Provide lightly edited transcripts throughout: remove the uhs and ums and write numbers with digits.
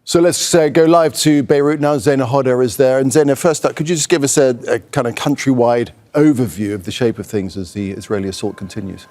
So let's go live to Beirut now. Zeina Khodr is there. And Zeina, first up, could you just give us a kind of countrywide overview of the shape of things as the Israeli assault continues?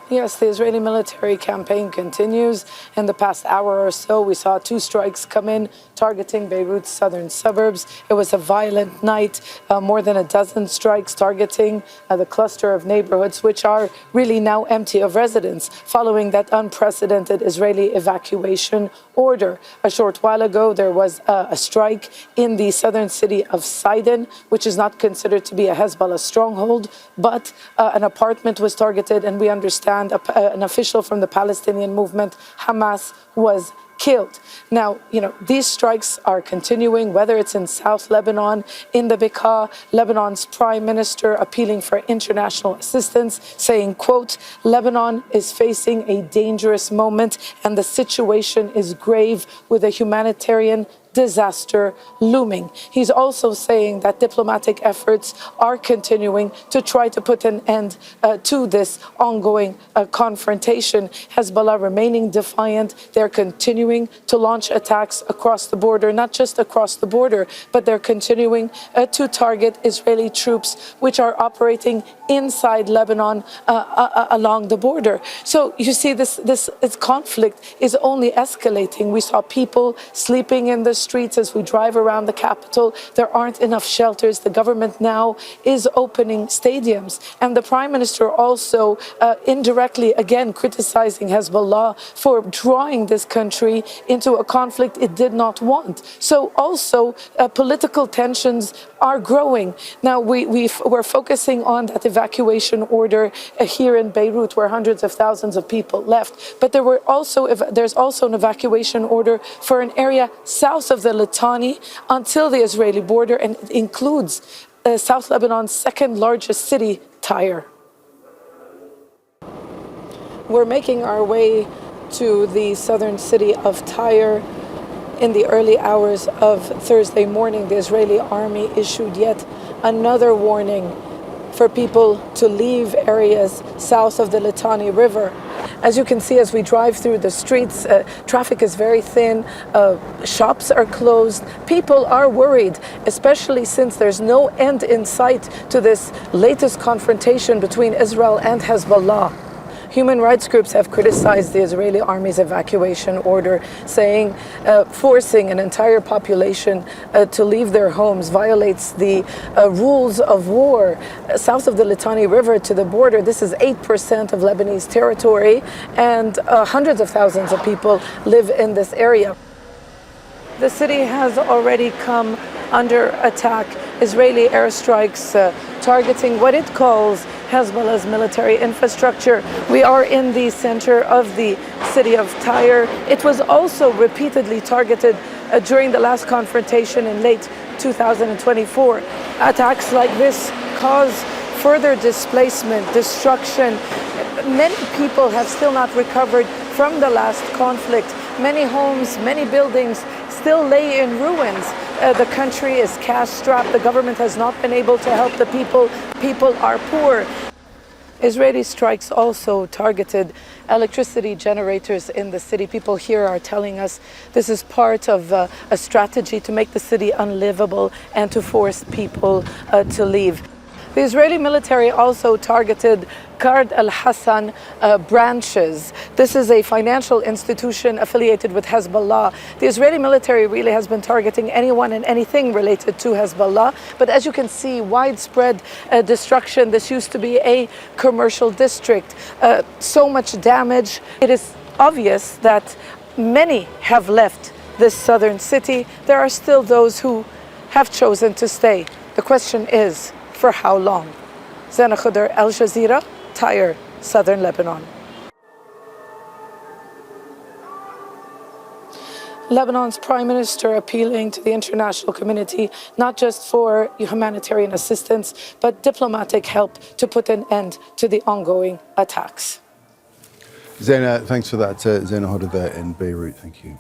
Yes, the Israeli military campaign continues. In the past hour or so, we saw 2 strikes come in targeting Beirut's southern suburbs. It was a violent night, more than a dozen strikes targeting the cluster of neighborhoods, which are really now empty of residents, following that unprecedented Israeli evacuation order. A short while ago, there was a strike in the southern city of Sidon, which is not considered to be a Hezbollah stronghold, but an apartment was targeted, and we understand an official from the Palestinian movement, Hamas, was killed. Now, these strikes are continuing, whether it's in South Lebanon, in the Bekaa, Lebanon's prime minister appealing for international assistance, saying, quote, Lebanon is facing a dangerous moment and the situation is grave with a humanitarian disaster looming. He's also saying that diplomatic efforts are continuing to try to put an end to this ongoing confrontation. Hezbollah remaining defiant. They're continuing to launch attacks across the border, not just across the border, but they're continuing to target Israeli troops which are operating inside Lebanon along the border. So you see, this conflict is only escalating. We saw people sleeping in the streets as we drive around the capital. There aren't enough shelters. The government now is opening stadiums. And the prime minister also indirectly, again, criticizing Hezbollah for drawing this country into a conflict it did not want. So also political tensions are growing. Now, we're focusing on that evacuation order here in Beirut, where hundreds of thousands of people left. But there's also an evacuation order for an area south of the Litani until the Israeli border, and it includes South Lebanon's second largest city, Tyre. We're making our way to the southern city of Tyre. In the early hours of Thursday morning, the Israeli army issued yet another warning for people to leave areas south of the Litani River. As you can see, as we drive through the streets, traffic is very thin, shops are closed, people are worried, especially since there's no end in sight to this latest confrontation between Israel and Hezbollah. Human rights groups have criticized the Israeli army's evacuation order, saying forcing an entire population to leave their homes violates the rules of war. South of the Litani River to the border, this is 8% of Lebanese territory, and hundreds of thousands of people live in this area. The city has already come under attack. Israeli airstrikes targeting what it calls Hezbollah's military infrastructure. We are in the center of the city of Tyre. It was also repeatedly targeted during the last confrontation in late 2024. Attacks like this cause further displacement, destruction. Many people have still not recovered from the last conflict. Many homes, many buildings still lay in ruins. The country is cash-strapped. The government has not been able to help the people. People are poor. Israeli strikes also targeted electricity generators in the city. People here are telling us this is part of a strategy to make the city unlivable and to force people to leave. The Israeli military also targeted Khodr al-Hassan branches. This is a financial institution affiliated with Hezbollah. The Israeli military really has been targeting anyone and anything related to Hezbollah. But as you can see, widespread destruction. This used to be a commercial district. So much damage. It is obvious that many have left this southern city. There are still those who have chosen to stay. The question is, for how long? Zeina Khodr, Al Jazeera, Tyre, southern Lebanon. Lebanon's prime minister appealing to the international community, not just for humanitarian assistance, but diplomatic help to put an end to the ongoing attacks. Zeina, thanks for that. Zeina Khodr there in Beirut. Thank you.